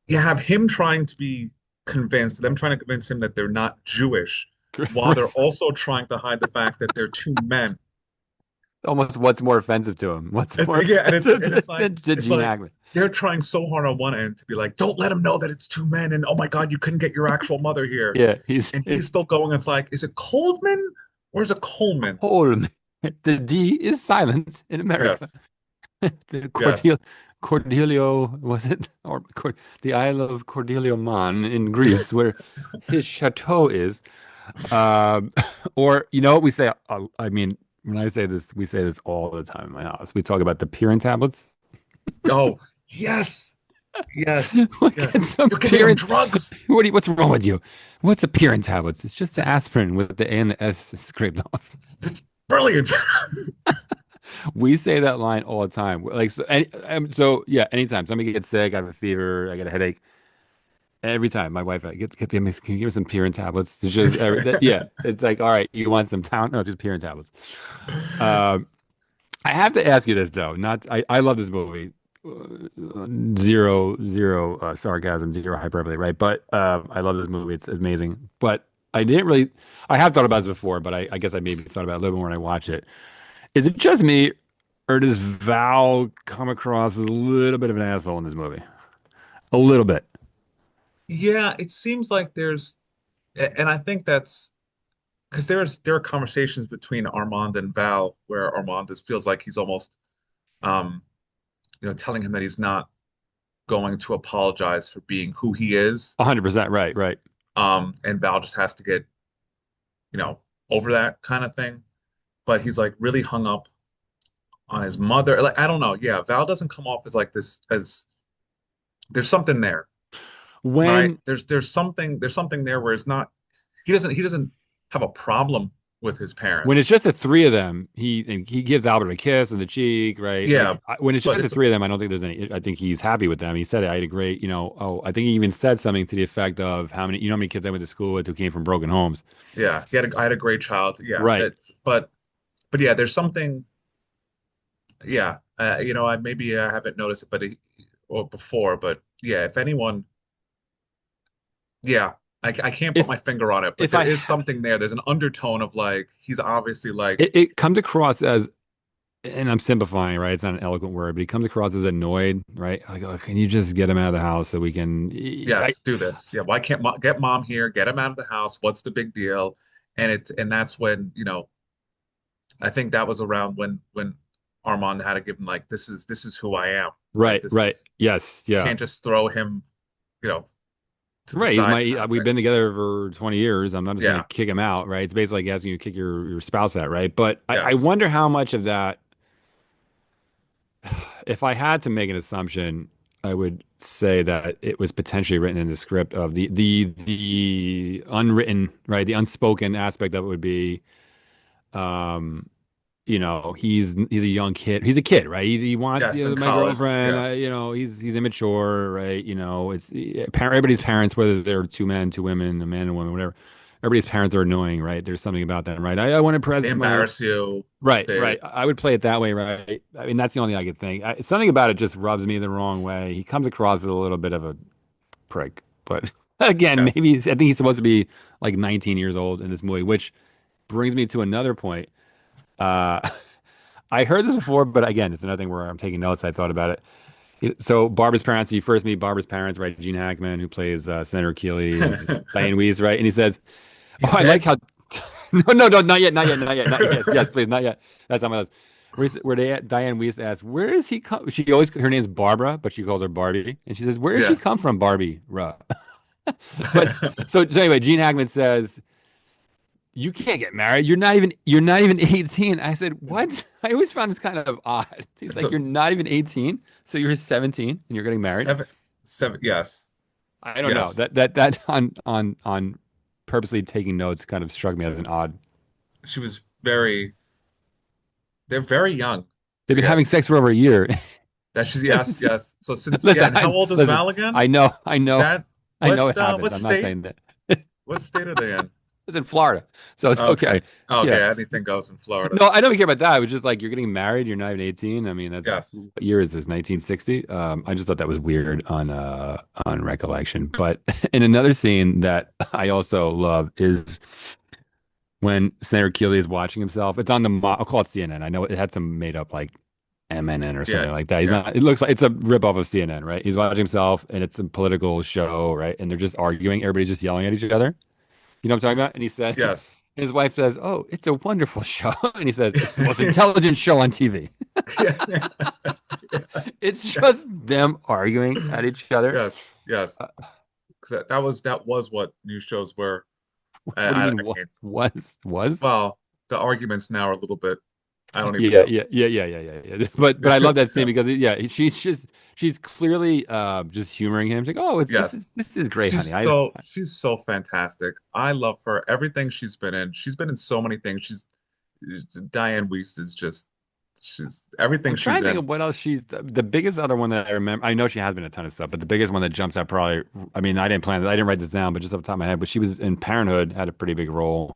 [SPEAKER 2] you have him trying to be convinced, them trying to convince him that they're not Jewish, while they're also trying to hide the fact that they're two men.
[SPEAKER 1] Almost, what's more offensive to him? What's
[SPEAKER 2] It's
[SPEAKER 1] more
[SPEAKER 2] yeah, and it's
[SPEAKER 1] offensive
[SPEAKER 2] and
[SPEAKER 1] to,
[SPEAKER 2] it's like
[SPEAKER 1] to
[SPEAKER 2] it's
[SPEAKER 1] Gene
[SPEAKER 2] like
[SPEAKER 1] Hackman?
[SPEAKER 2] they're trying so hard on one end to be like, don't let him know that it's two men, and oh my God, you couldn't get your actual mother here.
[SPEAKER 1] Yeah,
[SPEAKER 2] And he's
[SPEAKER 1] it's
[SPEAKER 2] still going. It's like, is it Coldman or is it Coleman?
[SPEAKER 1] Holm. The D is silent in America.
[SPEAKER 2] Yes,
[SPEAKER 1] The
[SPEAKER 2] yes.
[SPEAKER 1] Cordelio, was it? Or the Isle of Cordelio Man in Greece, where his chateau is. Um, or, what we say? I mean, when I say this, we say this all the time in my house. We talk about the Pirin tablets.
[SPEAKER 2] Oh, yes, yes,
[SPEAKER 1] Look
[SPEAKER 2] yes.
[SPEAKER 1] at some
[SPEAKER 2] You're giving him
[SPEAKER 1] Pirin.
[SPEAKER 2] drugs.
[SPEAKER 1] What's wrong with you? What's a Pirin tablets? It's just the aspirin with the A and the S scraped off.
[SPEAKER 2] It's brilliant.
[SPEAKER 1] We say that line all the time. Like so yeah, anytime somebody gets sick, I have a fever, I get a headache. Every time my wife give me, can you give me some Pirin tablets? It's just yeah, it's like all right, you want some town? No, just Pirin tablets. Um, I have to ask you this though. Not I love this movie. Zero sarcasm, zero hyperbole, right? But I love this movie. It's amazing. But I didn't really. I have thought about this before, but I guess I maybe thought about it a little more when I watch it. Is it just me, or does Val come across as a little bit of an asshole in this movie? A little bit.
[SPEAKER 2] Yeah, it seems like and I think that's because there are conversations between Armand and Val where Armand just feels like he's almost, um, telling him that he's not going to apologize for being who he is.
[SPEAKER 1] 100% right, right.
[SPEAKER 2] And Val just has to get, you know, over that kind of thing. But he's like really hung up on his mother. Like, I don't know. Yeah, Val doesn't come off as like this as there's something there, right?
[SPEAKER 1] When
[SPEAKER 2] There's something there where it's not he doesn't have a problem with his
[SPEAKER 1] when it's
[SPEAKER 2] parents.
[SPEAKER 1] just the three of them, he gives Albert a kiss on the cheek, right?
[SPEAKER 2] Yeah,
[SPEAKER 1] Like when it's
[SPEAKER 2] but
[SPEAKER 1] just the
[SPEAKER 2] it's
[SPEAKER 1] three of them, I don't think there's any. I think he's happy with them. He said it. I had a great, oh, I think he even said something to the effect of how many kids I went to school with who came from broken homes.
[SPEAKER 2] yeah, I had a great child. Yeah,
[SPEAKER 1] Right.
[SPEAKER 2] it's but yeah, there's something. Yeah, I maybe I haven't noticed it, or before, but yeah, if anyone, yeah, I can't put
[SPEAKER 1] If
[SPEAKER 2] my finger on it, but
[SPEAKER 1] if
[SPEAKER 2] there
[SPEAKER 1] I
[SPEAKER 2] is
[SPEAKER 1] ha
[SPEAKER 2] something there. There's an undertone of like he's obviously like,
[SPEAKER 1] it comes across as, and I'm simplifying, right? It's not an eloquent word, but he comes across as annoyed, right? Like, oh, can you just get him out of the house so we can?
[SPEAKER 2] yes, do this. Yeah, why can't get mom here? Get him out of the house. What's the big deal? And that's when, I think that was around when Armand had to give him like this is who I am. Like
[SPEAKER 1] Right,
[SPEAKER 2] this
[SPEAKER 1] right.
[SPEAKER 2] is
[SPEAKER 1] Yes,
[SPEAKER 2] you
[SPEAKER 1] yeah.
[SPEAKER 2] can't just throw him, you know, to the
[SPEAKER 1] Right. He's
[SPEAKER 2] side
[SPEAKER 1] my,
[SPEAKER 2] kind of
[SPEAKER 1] we've
[SPEAKER 2] thing.
[SPEAKER 1] been together for 20 years. I'm not just going to
[SPEAKER 2] Yeah.
[SPEAKER 1] kick him out, right? It's basically like asking you to kick your spouse out, right? But I
[SPEAKER 2] Yes.
[SPEAKER 1] wonder how much of that, if I had to make an assumption, I would say that it was potentially written in the script of the unwritten, right? The unspoken aspect of it would be, um, he's a young kid. He's a kid, right? He wants,
[SPEAKER 2] Yes. In
[SPEAKER 1] my
[SPEAKER 2] college.
[SPEAKER 1] girlfriend.
[SPEAKER 2] Yeah.
[SPEAKER 1] He's immature, right? Everybody's parents, whether they're two men, two women, a man and a woman, whatever. Everybody's parents are annoying, right? There's something about them, right? I want to
[SPEAKER 2] They
[SPEAKER 1] impress my
[SPEAKER 2] embarrass you.
[SPEAKER 1] right,
[SPEAKER 2] They
[SPEAKER 1] right. I would play it that way, right? I mean, that's the only thing I could think. Something about it just rubs me the wrong way. He comes across as a little bit of a prick, but again,
[SPEAKER 2] yes.
[SPEAKER 1] maybe I think he's supposed to be like 19 years old in this movie, which brings me to another point. Uh, I heard this before, but again, it's another thing where I'm taking notes. I thought about it. So Barbara's parents, you first meet Barbara's parents, right? Gene Hackman, who plays Senator Keeley, and Diane Weiss, right? And he says, "Oh,
[SPEAKER 2] He's
[SPEAKER 1] I like
[SPEAKER 2] dead?
[SPEAKER 1] how." No, no, no, not yet, not yet, not yet, not yet. Yes, please, not yet. That's on my list. Diane Weiss asks, "Where does he come?" She always her name's Barbara, but she calls her Barbie, and she says, "Where does she
[SPEAKER 2] Yes.
[SPEAKER 1] come from, Barbie?" Ruh. But so anyway, Gene Hackman says, you can't get married. You're not even 18. I said, what? I always found this kind of odd. He's
[SPEAKER 2] It's
[SPEAKER 1] like,
[SPEAKER 2] a
[SPEAKER 1] you're not even 18, so you're 17 and you're getting married.
[SPEAKER 2] seven, seven. Yes.
[SPEAKER 1] I don't know.
[SPEAKER 2] Yes.
[SPEAKER 1] That on purposely taking notes kind of struck me as an odd.
[SPEAKER 2] She was they're very young
[SPEAKER 1] They've
[SPEAKER 2] to
[SPEAKER 1] been
[SPEAKER 2] get
[SPEAKER 1] having sex for over a year.
[SPEAKER 2] that she's, yes, yes. So since, yeah,
[SPEAKER 1] Listen,
[SPEAKER 2] and how old is
[SPEAKER 1] listen.
[SPEAKER 2] Val again?
[SPEAKER 1] I know, I
[SPEAKER 2] Is
[SPEAKER 1] know,
[SPEAKER 2] that
[SPEAKER 1] I know it happens.
[SPEAKER 2] what
[SPEAKER 1] I'm not
[SPEAKER 2] state?
[SPEAKER 1] saying that.
[SPEAKER 2] What state are they in?
[SPEAKER 1] It's in Florida, so it's
[SPEAKER 2] Okay.
[SPEAKER 1] okay. Yeah.
[SPEAKER 2] Okay, anything goes in Florida.
[SPEAKER 1] No, I don't care about that. It was just like you're getting married, you're not even 18. I mean, that's
[SPEAKER 2] Yes.
[SPEAKER 1] what year is this? 1960. I just thought that was weird on recollection. But in another scene that I also love is when Senator Keeley is watching himself. It's on I'll call it CNN. I know it had some made up like MNN or
[SPEAKER 2] Yeah.
[SPEAKER 1] something like that. He's
[SPEAKER 2] Yeah.
[SPEAKER 1] not, it looks like it's a rip off of CNN, right? He's watching himself and it's a political show, right? And they're just arguing. Everybody's just yelling at each other. You know what I'm talking about? And he said,
[SPEAKER 2] Yes.
[SPEAKER 1] his wife says, "Oh, it's a wonderful show." And he says, "It's the most intelligent show on TV."
[SPEAKER 2] Yeah.
[SPEAKER 1] It's just them arguing at each other.
[SPEAKER 2] Yes. Yes.
[SPEAKER 1] Uh,
[SPEAKER 2] 'Cause that was what news shows were.
[SPEAKER 1] what do you
[SPEAKER 2] I
[SPEAKER 1] mean? What
[SPEAKER 2] mean,
[SPEAKER 1] was?
[SPEAKER 2] well, the arguments now are a little bit. I don't even
[SPEAKER 1] Yeah,
[SPEAKER 2] know.
[SPEAKER 1] yeah, yeah, yeah, yeah, yeah, yeah. But I love that scene because yeah, she's clearly just humoring him. She's like, "Oh, it's
[SPEAKER 2] Yes.
[SPEAKER 1] this is great, honey." I
[SPEAKER 2] She's so fantastic. I love her. Everything she's been in. She's been in so many things. Diane Wiest is just she's everything
[SPEAKER 1] I'm trying
[SPEAKER 2] she's
[SPEAKER 1] to think
[SPEAKER 2] in.
[SPEAKER 1] of what else she's the biggest other one that I remember. I know she has been in a ton of stuff, but the biggest one that jumps out probably. I mean, I didn't plan this. I didn't write this down, but just off the top of my head. But she was in Parenthood, had a pretty big role.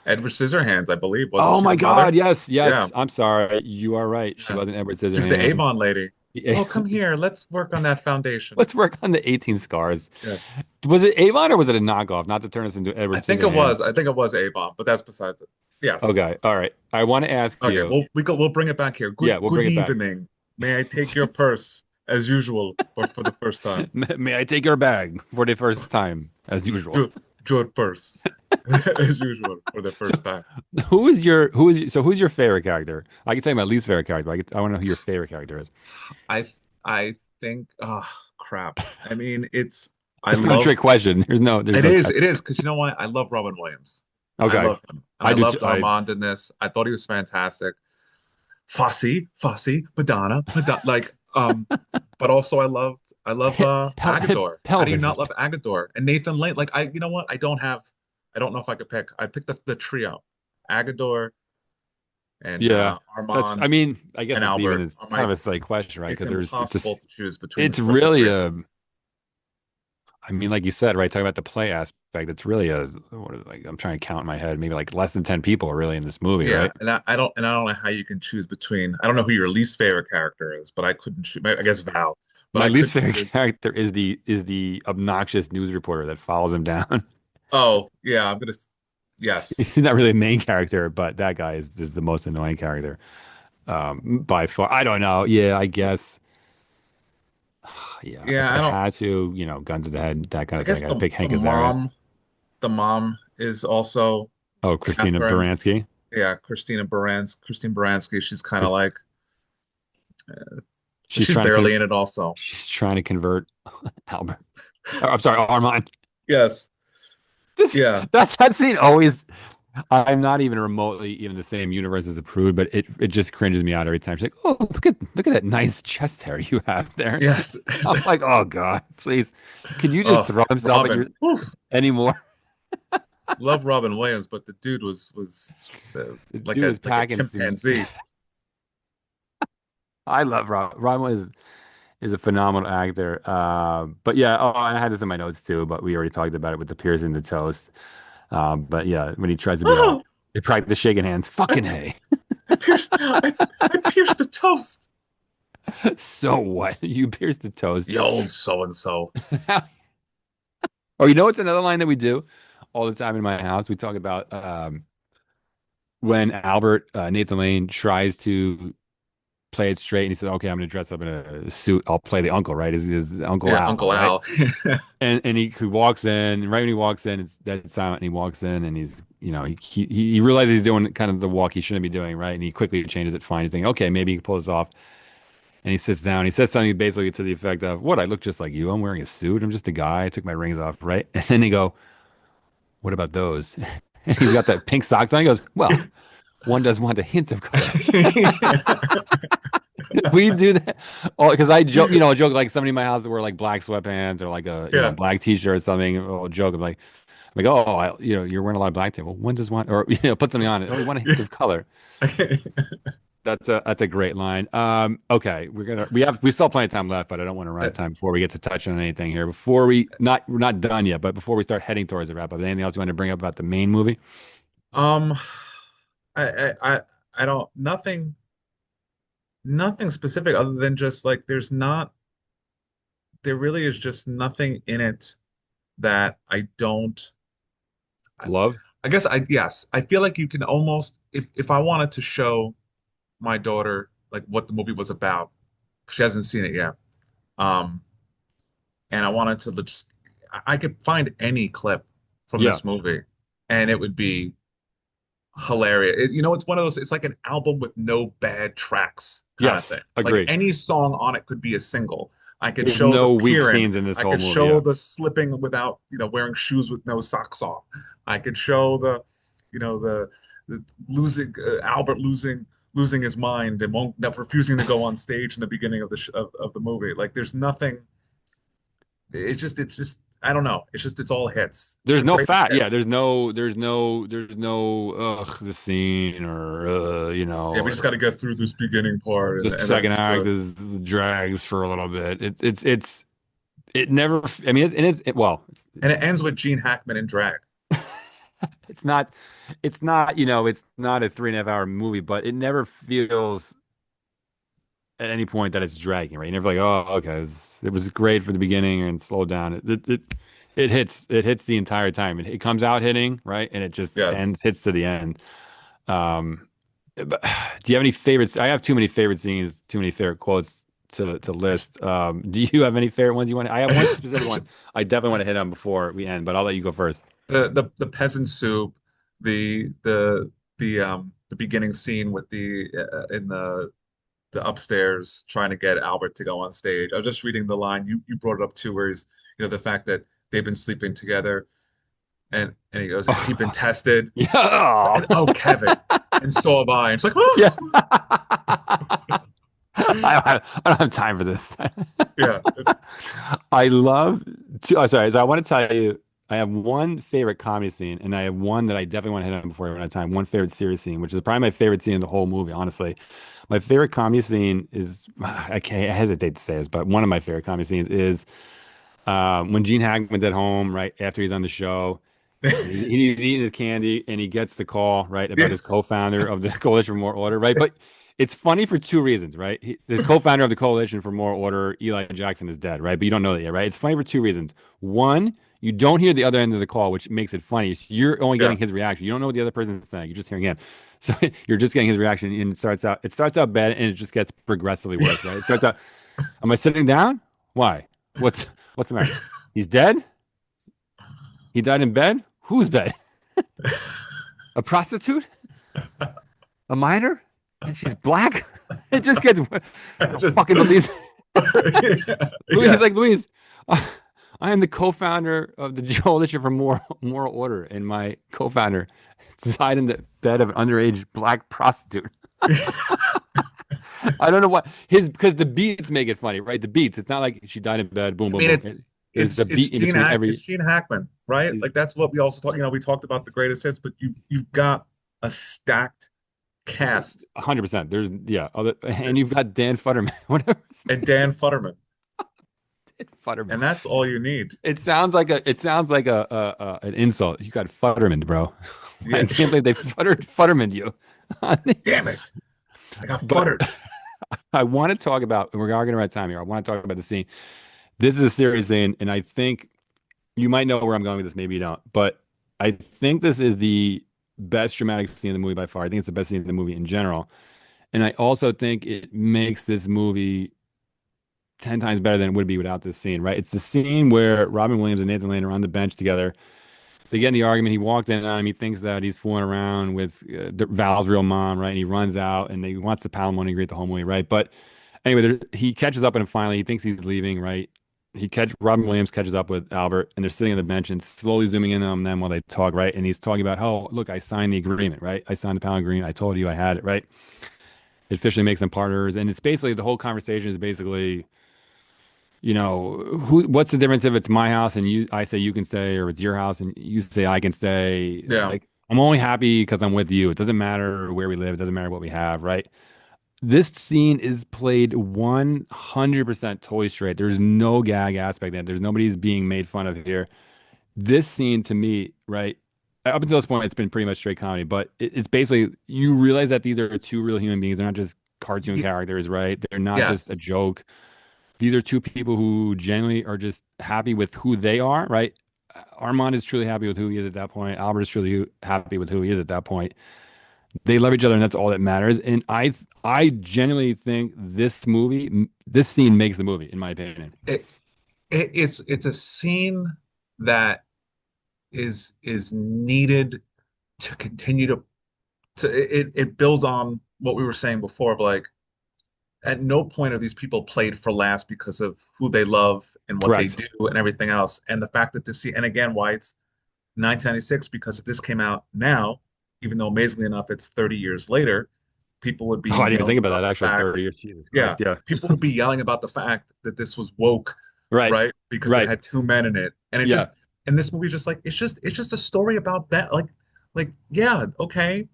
[SPEAKER 2] Edward Scissorhands, I believe. Wasn't
[SPEAKER 1] Oh
[SPEAKER 2] she
[SPEAKER 1] my
[SPEAKER 2] the mother?
[SPEAKER 1] God! Yes,
[SPEAKER 2] Yeah,
[SPEAKER 1] yes. I'm sorry. You are right. She
[SPEAKER 2] yeah.
[SPEAKER 1] wasn't Edward
[SPEAKER 2] She was the
[SPEAKER 1] Scissorhands.
[SPEAKER 2] Avon lady. Oh, come here. Let's work on that foundation.
[SPEAKER 1] Let's work on the 18 scars.
[SPEAKER 2] Yes.
[SPEAKER 1] Was it Avon or was it a knockoff? Not to turn us into
[SPEAKER 2] I
[SPEAKER 1] Edward
[SPEAKER 2] think it was.
[SPEAKER 1] Scissorhands.
[SPEAKER 2] I think it was Avon, but that's besides it. Yes.
[SPEAKER 1] Okay, all right. I want to ask
[SPEAKER 2] Okay.
[SPEAKER 1] you.
[SPEAKER 2] We'll bring it back here.
[SPEAKER 1] Yeah, we'll
[SPEAKER 2] Good
[SPEAKER 1] bring it back.
[SPEAKER 2] evening. May I take your purse as usual, but for the first time?
[SPEAKER 1] May I take your bag for the first time, as usual?
[SPEAKER 2] Your purse as usual for the
[SPEAKER 1] So,
[SPEAKER 2] first time.
[SPEAKER 1] who's your favorite character? I can tell you my least favorite character. I want to know who your favorite character is.
[SPEAKER 2] I think. Oh crap. I mean, it's. I
[SPEAKER 1] It's not a
[SPEAKER 2] love.
[SPEAKER 1] trick question. There's no
[SPEAKER 2] It is because you know what? I love Robin Williams. I
[SPEAKER 1] Okay,
[SPEAKER 2] love him, and I
[SPEAKER 1] I do.
[SPEAKER 2] loved Armand in this. I thought he was fantastic. Fosse, Madonna, like but also I love Agador. How do you
[SPEAKER 1] Pelvis.
[SPEAKER 2] not love Agador? And Nathan Lane, like you know what? I don't know if I could pick. I picked the trio. Agador and
[SPEAKER 1] Yeah, I
[SPEAKER 2] Armand
[SPEAKER 1] mean, I guess
[SPEAKER 2] and
[SPEAKER 1] it's even.
[SPEAKER 2] Albert
[SPEAKER 1] It's
[SPEAKER 2] are
[SPEAKER 1] kind
[SPEAKER 2] my
[SPEAKER 1] of a silly question, right?
[SPEAKER 2] it's
[SPEAKER 1] Because
[SPEAKER 2] impossible to choose between
[SPEAKER 1] it's
[SPEAKER 2] the
[SPEAKER 1] really
[SPEAKER 2] three of them.
[SPEAKER 1] a. I mean, like you said, right? Talking about the play aspect, it's really like I'm trying to count in my head, maybe like less than 10 people are really in this movie,
[SPEAKER 2] Yeah,
[SPEAKER 1] right?
[SPEAKER 2] and I don't know how you can choose between. I don't know who your least favorite character is, but I couldn't choose. I guess Val, but
[SPEAKER 1] My
[SPEAKER 2] I
[SPEAKER 1] least
[SPEAKER 2] couldn't
[SPEAKER 1] favorite
[SPEAKER 2] choose.
[SPEAKER 1] character is the obnoxious news reporter that follows him down.
[SPEAKER 2] Oh yeah, yes.
[SPEAKER 1] He's not really a main character, but that guy is the most annoying character by far. I don't know. Yeah, I guess. Yeah, if
[SPEAKER 2] Yeah,
[SPEAKER 1] I
[SPEAKER 2] I don't.
[SPEAKER 1] had to, guns to the head, that kind
[SPEAKER 2] I
[SPEAKER 1] of thing,
[SPEAKER 2] guess
[SPEAKER 1] I'd pick
[SPEAKER 2] the
[SPEAKER 1] Hank Azaria.
[SPEAKER 2] the mom is also
[SPEAKER 1] Oh, Christina
[SPEAKER 2] Catherine.
[SPEAKER 1] Baranski.
[SPEAKER 2] Yeah, Christine Baranski. She's kind of
[SPEAKER 1] Chris,
[SPEAKER 2] like, but
[SPEAKER 1] she's
[SPEAKER 2] she's
[SPEAKER 1] trying to
[SPEAKER 2] barely in it also.
[SPEAKER 1] she's trying to convert Albert. Oh, I'm sorry, Armand.
[SPEAKER 2] Yes.
[SPEAKER 1] This
[SPEAKER 2] Yeah.
[SPEAKER 1] that scene always. I'm not even remotely even the same universe as Approved, but it just cringes me out every time. She's like, "Oh, look at that nice chest hair you have there."
[SPEAKER 2] Yes.
[SPEAKER 1] I'm like, "Oh God, please, can you just
[SPEAKER 2] Oh,
[SPEAKER 1] throw himself at
[SPEAKER 2] Robin.
[SPEAKER 1] your
[SPEAKER 2] Whew.
[SPEAKER 1] anymore?"
[SPEAKER 2] Love Robin Williams, but the dude was
[SPEAKER 1] The dude was
[SPEAKER 2] like a
[SPEAKER 1] packing some.
[SPEAKER 2] chimpanzee.
[SPEAKER 1] I love Rob. Rob is a phenomenal actor. But yeah, oh, I had this in my notes too, but we already talked about it with the piercing the toast. But yeah, when he tries to be all,
[SPEAKER 2] Oh,
[SPEAKER 1] they practice shaking hands.
[SPEAKER 2] I,
[SPEAKER 1] Fucking hey.
[SPEAKER 2] I pierced the toast.
[SPEAKER 1] So what? You pierced the toast.
[SPEAKER 2] The old so and so.
[SPEAKER 1] Oh, you know what's another line that we do all the time in my house? We talk about when Albert Nathan Lane tries to play it straight, and he said, "Okay, I'm going to dress up in a suit. I'll play the uncle, right? His Uncle
[SPEAKER 2] Yeah,
[SPEAKER 1] Al,
[SPEAKER 2] Uncle
[SPEAKER 1] right?"
[SPEAKER 2] Al.
[SPEAKER 1] And he walks in, and right when he walks in, it's dead silent. And he walks in, and he's he realizes he's doing kind of the walk he shouldn't be doing, right? And he quickly changes it, fine. He's thinking, okay, maybe he can pull this off. And he sits down. He says something basically to the effect of, "What? I look just like you. I'm wearing a suit. I'm just a guy. I took my rings off, right?" And then he go, "What about those?" And he's got that pink socks on. He goes, "Well, one does want a hint of color." We do that all because I joke, I joke like somebody in my house that wear like black sweatpants or like a
[SPEAKER 2] Yeah.
[SPEAKER 1] black t-shirt or something. I'll joke. I'm like, oh, you're wearing a lot of black tape. Well, when does one or put something on it? Oh, we want a hint of color. That's a great line. Okay, we still have plenty of time left, but I don't want to run out of time before we get to touch on anything here. Before we're not done yet, but before we start heading towards the wrap up, anything else you want to bring up about the main movie?
[SPEAKER 2] Um, I don't nothing specific other than just like there really is just nothing in it that I don't I,
[SPEAKER 1] Love.
[SPEAKER 2] I guess I feel like you can almost if I wanted to show my daughter like what the movie was about, she hasn't seen it yet. Um, and I wanted to just I could find any clip from
[SPEAKER 1] Yeah.
[SPEAKER 2] this movie and it would be hilarious. It's one of those, it's like an album with no bad tracks kind of
[SPEAKER 1] Yes.
[SPEAKER 2] thing. Like
[SPEAKER 1] Agree.
[SPEAKER 2] any song on it could be a single. I could
[SPEAKER 1] There's
[SPEAKER 2] show the
[SPEAKER 1] no weak
[SPEAKER 2] Pirin.
[SPEAKER 1] scenes in this
[SPEAKER 2] I
[SPEAKER 1] whole
[SPEAKER 2] could
[SPEAKER 1] movie.
[SPEAKER 2] show
[SPEAKER 1] Yeah.
[SPEAKER 2] the slipping without, wearing shoes with no socks on. I could show the losing Albert losing his mind and won't that refusing to go on stage in the beginning of the of the movie. Like there's nothing. It's just I don't know. It's just it's all hits. It's
[SPEAKER 1] There's
[SPEAKER 2] the
[SPEAKER 1] no
[SPEAKER 2] greatest
[SPEAKER 1] fat. Yeah,
[SPEAKER 2] hits.
[SPEAKER 1] there's no the scene or
[SPEAKER 2] Yeah, we just got to get through this beginning part,
[SPEAKER 1] the
[SPEAKER 2] and then
[SPEAKER 1] second
[SPEAKER 2] it's
[SPEAKER 1] act
[SPEAKER 2] good.
[SPEAKER 1] is drags for a little bit. It never. I mean, well,
[SPEAKER 2] And it ends with Gene Hackman in drag.
[SPEAKER 1] it's not it's not a 3.5 hour movie, but it never feels at any point that it's dragging, right? You're never like, oh, okay, it was great for the beginning and slowed down. It hits the entire time. It comes out hitting, right? And it just
[SPEAKER 2] Yes.
[SPEAKER 1] ends, hits to the end. Um, but do you have any favorites? I have too many favorite scenes, too many favorite quotes to list. Do you have any favorite ones you want? I have one specific one I definitely want to hit on before we end, but I'll let you go first.
[SPEAKER 2] The peasant soup, the beginning scene with the in the upstairs trying to get Albert to go on stage. I was just reading the line you brought it up too, where he's the fact that they've been sleeping together, and he goes, "Has he been tested?"
[SPEAKER 1] Yeah.
[SPEAKER 2] And oh, Kevin, and so have I. And it's like,
[SPEAKER 1] Yeah.
[SPEAKER 2] oh,
[SPEAKER 1] I don't have time for this.
[SPEAKER 2] yeah, it's
[SPEAKER 1] I love. Oh, sorry. So I want to tell you, I have one favorite comedy scene, and I have one that I definitely want to hit on before I run out of time. One favorite serious scene, which is probably my favorite scene in the whole movie. Honestly, my favorite comedy scene is I hesitate to say this, but one of my favorite comedy scenes is when Gene Hackman's at home right after he's on the show. And he's eating his candy and he gets the call, right, about
[SPEAKER 2] yeah,
[SPEAKER 1] his co-founder of the Coalition for More Order, right? But it's funny for two reasons, right? This co-founder of the Coalition for More Order, Eli Jackson, is dead, right? But you don't know that yet, right? It's funny for two reasons. One, you don't hear the other end of the call, which makes it funny. You're only getting his
[SPEAKER 2] yes.
[SPEAKER 1] reaction. You don't know what the other person's saying. You're just hearing him. So you're just getting his reaction, and it starts out bad, and it just gets progressively worse, right? It starts out, am I sitting down? Why? What's the matter? He's dead? He died in bed? Whose bed? A prostitute? A minor? And she's black? It just gets. I don't
[SPEAKER 2] Just,
[SPEAKER 1] fucking believe. Louis is
[SPEAKER 2] yes.
[SPEAKER 1] like, Louise, I am the co-founder of the Coalition for Moral Order, and my co-founder died in the bed of an underage black prostitute. I don't know what his because the beats make it funny, right? The beats. It's not like she died in bed, boom,
[SPEAKER 2] I
[SPEAKER 1] boom,
[SPEAKER 2] mean,
[SPEAKER 1] boom.
[SPEAKER 2] it's
[SPEAKER 1] There's
[SPEAKER 2] it's
[SPEAKER 1] the
[SPEAKER 2] it's
[SPEAKER 1] beat in between
[SPEAKER 2] It's
[SPEAKER 1] every.
[SPEAKER 2] Gene Hackman, right? Like that's what we also talk. We talked about the greatest hits, but you've got a stacked cast
[SPEAKER 1] 100%. There's and you've got Dan Futterman, whatever his
[SPEAKER 2] and
[SPEAKER 1] name
[SPEAKER 2] Dan Futterman,
[SPEAKER 1] is, Futterman.
[SPEAKER 2] and that's all you need.
[SPEAKER 1] It sounds like an insult. You got Futterman, bro. I
[SPEAKER 2] Yeah.
[SPEAKER 1] can't believe they Futterman you.
[SPEAKER 2] Damn it, I got
[SPEAKER 1] But
[SPEAKER 2] futtered.
[SPEAKER 1] I want to talk about, and we're going to run out of time here. I want to talk about the scene. This is a serious scene, and I think you might know where I'm going with this. Maybe you don't, but I think this is the best dramatic scene in the movie by far. I think it's the best scene in the movie in general. And I also think it makes this movie 10 times better than it would be without this scene, right? It's the scene where Robin Williams and Nathan Lane are on the bench together. They get in the argument. He walked in on him. He thinks that he's fooling around with Val's real mom, right? And he runs out and he wants the palimony agreement the whole movie, right? But anyway, he catches up on him finally. He thinks he's leaving, right? Robin Williams catches up with Albert and they're sitting on the bench and slowly zooming in on them while they talk, right? And he's talking about, oh, look, I signed the agreement, right? I signed the palimony agreement. I told you I had it, right? It officially makes them partners. And it's basically the whole conversation is basically what's the difference if it's my house and I say you can stay, or it's your house and you say I can stay?
[SPEAKER 2] Yeah,
[SPEAKER 1] Like, I'm only happy because I'm with you. It doesn't matter where we live. It doesn't matter what we have, right? This scene is played 100% totally straight. There's no gag aspect in it. There's nobody's being made fun of here. This scene to me, right? Up until this point, it's been pretty much straight comedy, but it's basically you realize that these are two real human beings. They're not just cartoon characters, right? They're not just a
[SPEAKER 2] yes.
[SPEAKER 1] joke. These are two people who genuinely are just happy with who they are, right? Armand is truly happy with who he is at that point. Albert is truly happy with who he is at that point. They love each other, and that's all that matters. And I genuinely think this scene makes the movie, in my opinion.
[SPEAKER 2] It, it's a scene that is needed to continue to it builds on what we were saying before of like at no point are these people played for laughs because of who they love and what they
[SPEAKER 1] Correct.
[SPEAKER 2] do and everything else. And the fact that this see and again why it's 1996 because if this came out now, even though amazingly enough it's 30 years later, people would be
[SPEAKER 1] Oh, I didn't even
[SPEAKER 2] yelling
[SPEAKER 1] think about
[SPEAKER 2] about
[SPEAKER 1] that.
[SPEAKER 2] the
[SPEAKER 1] Actually,
[SPEAKER 2] fact,
[SPEAKER 1] 30 years. Jesus
[SPEAKER 2] yeah,
[SPEAKER 1] Christ. Yeah.
[SPEAKER 2] people would be yelling about the fact that this was woke,
[SPEAKER 1] Right.
[SPEAKER 2] right? because it
[SPEAKER 1] Right.
[SPEAKER 2] had two men in it, and it
[SPEAKER 1] Yeah.
[SPEAKER 2] just and this movie just like it's just a story about that like yeah, okay,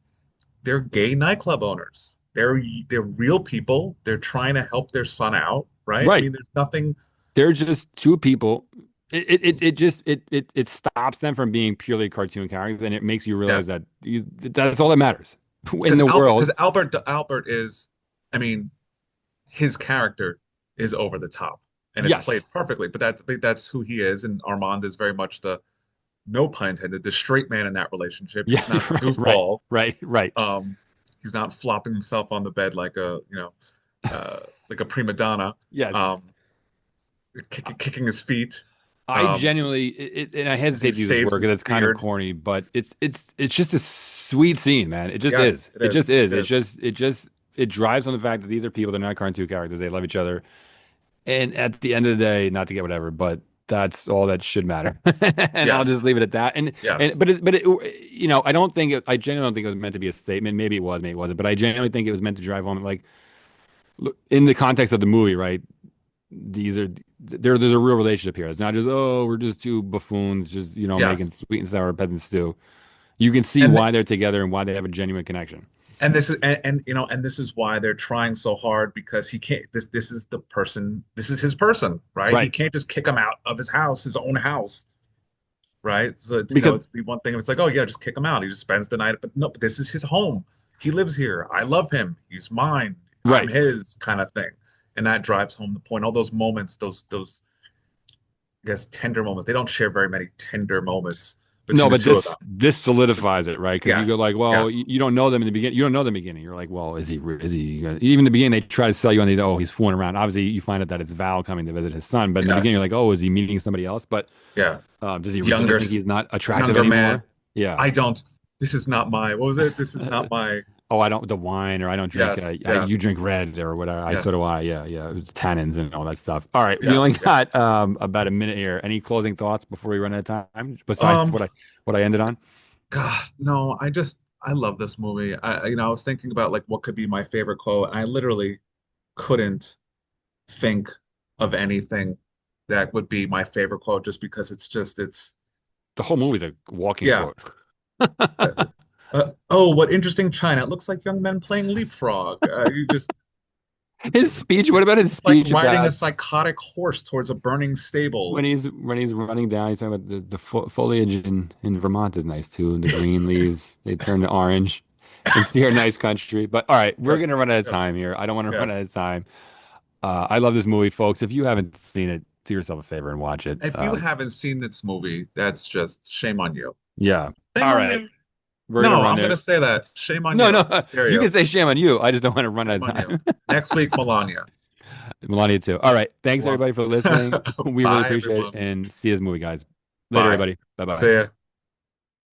[SPEAKER 2] they're gay nightclub owners. They're real people. They're trying to help their son out, right? I
[SPEAKER 1] Right.
[SPEAKER 2] mean, there's nothing.
[SPEAKER 1] They're just two people. It just it stops them from being purely cartoon characters, and it makes you realize
[SPEAKER 2] Yes,
[SPEAKER 1] that that's all that matters in the
[SPEAKER 2] Because
[SPEAKER 1] world.
[SPEAKER 2] Albert is, I mean, his character is over the top, and it's
[SPEAKER 1] Yes.
[SPEAKER 2] played perfectly. But that's who he is, and Armand is very much the, no pun intended, the straight man in that relationship.
[SPEAKER 1] Yeah.
[SPEAKER 2] He's not the
[SPEAKER 1] Right. Right.
[SPEAKER 2] goofball.
[SPEAKER 1] Right. Right.
[SPEAKER 2] Um, he's not flopping himself on the bed like a, uh, like a prima donna,
[SPEAKER 1] Yes.
[SPEAKER 2] um, kicking his feet,
[SPEAKER 1] I
[SPEAKER 2] um,
[SPEAKER 1] genuinely, and I
[SPEAKER 2] as he
[SPEAKER 1] hesitate to use this
[SPEAKER 2] shaves
[SPEAKER 1] word because
[SPEAKER 2] his
[SPEAKER 1] it's kind of
[SPEAKER 2] beard.
[SPEAKER 1] corny, but it's just a sweet scene, man. It just
[SPEAKER 2] Yes,
[SPEAKER 1] is.
[SPEAKER 2] it
[SPEAKER 1] It just
[SPEAKER 2] is.
[SPEAKER 1] is.
[SPEAKER 2] It is.
[SPEAKER 1] It drives on the fact that these are people. They're not cartoon characters. They love each other, and at the end of the day, not to get whatever, but that's all that should matter. And I'll
[SPEAKER 2] Yes,
[SPEAKER 1] just leave it at that. And
[SPEAKER 2] yes,
[SPEAKER 1] but I don't think I genuinely don't think it was meant to be a statement. Maybe it was, maybe it wasn't. But I genuinely think it was meant to drive home, like, look, in the context of the movie, right? These are there's a real relationship here. It's not just, oh, we're just two buffoons just making
[SPEAKER 2] yes.
[SPEAKER 1] sweet and sour peasant stew. You can see
[SPEAKER 2] And
[SPEAKER 1] why they're together and why they have a genuine connection.
[SPEAKER 2] and this is why they're trying so hard, because he can't, this is the person, this is his person, right? He
[SPEAKER 1] Right.
[SPEAKER 2] can't just kick him out of his house, his own house, right? So it's,
[SPEAKER 1] Because
[SPEAKER 2] it's be one thing, it's like, oh yeah, just kick him out, he just spends the night, but no, but this is his home, he lives here, I love him, he's mine, I'm
[SPEAKER 1] right.
[SPEAKER 2] his, kind of thing. And that drives home the point. All those moments, those I guess tender moments, they don't share very many tender moments
[SPEAKER 1] No,
[SPEAKER 2] between the
[SPEAKER 1] but
[SPEAKER 2] two of them.
[SPEAKER 1] this solidifies it, right? Because you go
[SPEAKER 2] Yes,
[SPEAKER 1] like, well,
[SPEAKER 2] yes,
[SPEAKER 1] you don't know them in the beginning. You don't know them in the beginning. You're like, well, is he even in the beginning they try to sell you on these, oh, he's fooling around. Obviously, you find out that it's Val coming to visit his son, but in the beginning you're
[SPEAKER 2] yes,
[SPEAKER 1] like, oh, is he meeting somebody else? But
[SPEAKER 2] yeah.
[SPEAKER 1] does he really
[SPEAKER 2] Younger
[SPEAKER 1] think he's not attractive
[SPEAKER 2] younger man.
[SPEAKER 1] anymore? Yeah.
[SPEAKER 2] I don't. This is not my. What was it? This is not my.
[SPEAKER 1] Oh, I don't the wine, or I don't drink.
[SPEAKER 2] Yes. Yeah.
[SPEAKER 1] You drink red or whatever. I so
[SPEAKER 2] Yes.
[SPEAKER 1] do I. Yeah, yeah. It's tannins and all that stuff. All right, we only
[SPEAKER 2] Yes. Yes.
[SPEAKER 1] got about a minute here. Any closing thoughts before we run out of time? Besides
[SPEAKER 2] Um.
[SPEAKER 1] what I ended on?
[SPEAKER 2] God. No. I love this movie. I was thinking about like what could be my favorite quote, and I literally couldn't think of anything that would be my favorite quote, just because it's
[SPEAKER 1] The whole movie's a walking
[SPEAKER 2] yeah.
[SPEAKER 1] quote.
[SPEAKER 2] Uh, oh, what interesting China. It looks like young men playing leapfrog. You just
[SPEAKER 1] His speech. What about his
[SPEAKER 2] like
[SPEAKER 1] speech
[SPEAKER 2] riding a
[SPEAKER 1] about
[SPEAKER 2] psychotic horse towards a burning stable.
[SPEAKER 1] when he's running down? He's talking about the foliage in Vermont is nice too, and the green leaves they turn to orange. It's near a nice country. But all right, we're
[SPEAKER 2] Yes.
[SPEAKER 1] gonna run out of
[SPEAKER 2] Yes.
[SPEAKER 1] time here. I don't want to run
[SPEAKER 2] Yes.
[SPEAKER 1] out of time. I love this movie, folks. If you haven't seen it, do yourself a favor and watch it.
[SPEAKER 2] If you haven't seen this movie, that's just shame on you.
[SPEAKER 1] Yeah.
[SPEAKER 2] Shame
[SPEAKER 1] All
[SPEAKER 2] on
[SPEAKER 1] right.
[SPEAKER 2] you.
[SPEAKER 1] We're gonna
[SPEAKER 2] No,
[SPEAKER 1] run
[SPEAKER 2] I'm gonna
[SPEAKER 1] there.
[SPEAKER 2] say that. Shame on
[SPEAKER 1] No,
[SPEAKER 2] you.
[SPEAKER 1] no.
[SPEAKER 2] How dare
[SPEAKER 1] You
[SPEAKER 2] you?
[SPEAKER 1] can say shame on you. I just don't want to run out
[SPEAKER 2] Shame
[SPEAKER 1] of
[SPEAKER 2] on you.
[SPEAKER 1] time.
[SPEAKER 2] Next week, Melania.
[SPEAKER 1] Melania too. All right. Thanks
[SPEAKER 2] Well,
[SPEAKER 1] everybody for listening. We really
[SPEAKER 2] bye
[SPEAKER 1] appreciate it
[SPEAKER 2] everyone.
[SPEAKER 1] and see you this movie, guys. Later,
[SPEAKER 2] Bye.
[SPEAKER 1] everybody. Bye bye.
[SPEAKER 2] See ya.